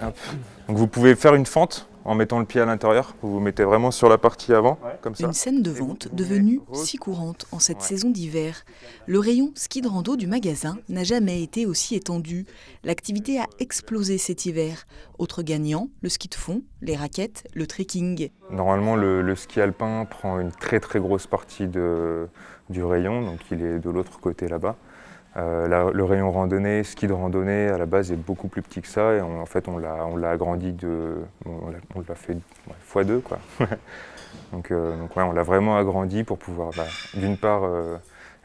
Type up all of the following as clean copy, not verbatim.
Hop. Donc vous pouvez faire une fente en mettant le pied à l'intérieur. Vous vous mettez vraiment sur la partie avant, comme ça. Une scène de vente devenue si courante en cette saison d'hiver. Le rayon ski de rando du magasin n'a jamais été aussi étendu. L'activité a explosé cet hiver. Autres gagnants, le ski de fond, les raquettes, le trekking. Normalement, le ski alpin prend une très très grosse partie du rayon, donc il est de l'autre côté là-bas. Le rayon randonnée, ski de randonnée, à la base est beaucoup plus petit que ça et en fait on l'a agrandi on l'a fait x2 quoi. donc ouais, on l'a vraiment agrandi pour pouvoir d'une part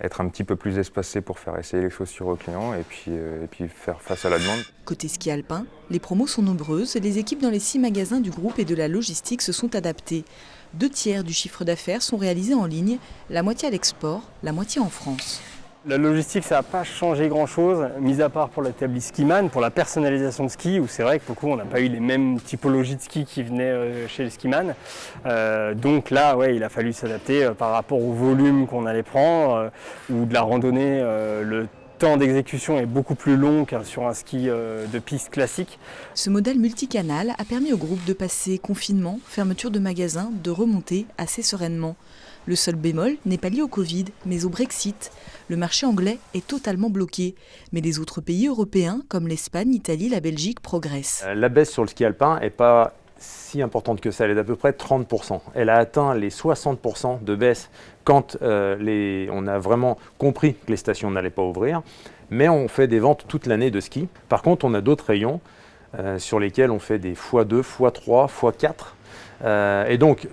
être un petit peu plus espacé pour faire essayer les chaussures aux clients et puis faire face à la demande. Côté ski alpin, les promos sont nombreuses et les équipes dans les 6 magasins du groupe et de la logistique se sont adaptées. 2/3 du chiffre d'affaires sont réalisés en ligne, la moitié à l'export, la moitié en France. La logistique, ça n'a pas changé grand-chose, mis à part pour l'établi Skiman, pour la personnalisation de ski, où c'est vrai que beaucoup, on n'a pas eu les mêmes typologies de ski qui venaient chez les Skiman. Donc là, ouais, il a fallu s'adapter par rapport au volume qu'on allait prendre, ou de la randonnée, le temps d'exécution est beaucoup plus long que sur un ski de piste classique. Ce modèle multicanal a permis au groupe de passer confinement, fermeture de magasins, de remonter assez sereinement. Le seul bémol n'est pas lié au Covid, mais au Brexit. Le marché anglais est totalement bloqué. Mais les autres pays européens, comme l'Espagne, l'Italie, la Belgique, progressent. La baisse sur le ski alpin n'est pas si importante que ça, elle est d'à peu près 30%. Elle a atteint les 60% de baisse quand on a vraiment compris que les stations n'allaient pas ouvrir. Mais on fait des ventes toute l'année de ski. Par contre, on a d'autres rayons sur lesquels on fait des x2, x3, x4. Et donc,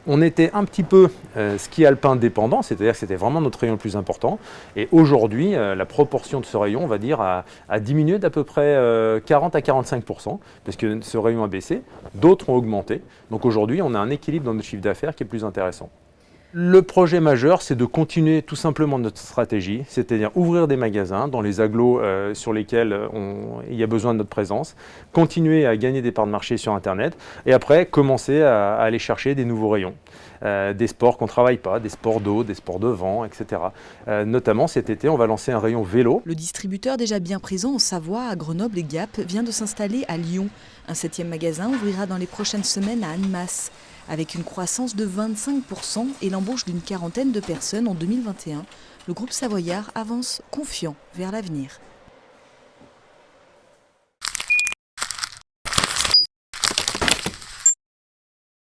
on était un petit peu ski alpin dépendant, c'est-à-dire que c'était vraiment notre rayon le plus important. Et aujourd'hui, la proportion de ce rayon, on va dire, a diminué d'à peu près 40 à 45%, parce que ce rayon a baissé, d'autres ont augmenté. Donc aujourd'hui, on a un équilibre dans notre chiffre d'affaires qui est plus intéressant. Le projet majeur, c'est de continuer tout simplement notre stratégie, c'est-à-dire ouvrir des magasins dans les agglos sur lesquels il y a besoin de notre présence, continuer à gagner des parts de marché sur Internet et après commencer à aller chercher des nouveaux rayons. Des sports qu'on ne travaille pas, des sports d'eau, des sports de vent, etc. Notamment cet été, on va lancer un rayon vélo. Le distributeur déjà bien présent en Savoie, à Grenoble et Gap vient de s'installer à Lyon. Un 7e magasin ouvrira dans les prochaines semaines à Annemasse. Avec une croissance de 25% et l'embauche d'une quarantaine de personnes en 2021, le groupe savoyard avance confiant vers l'avenir.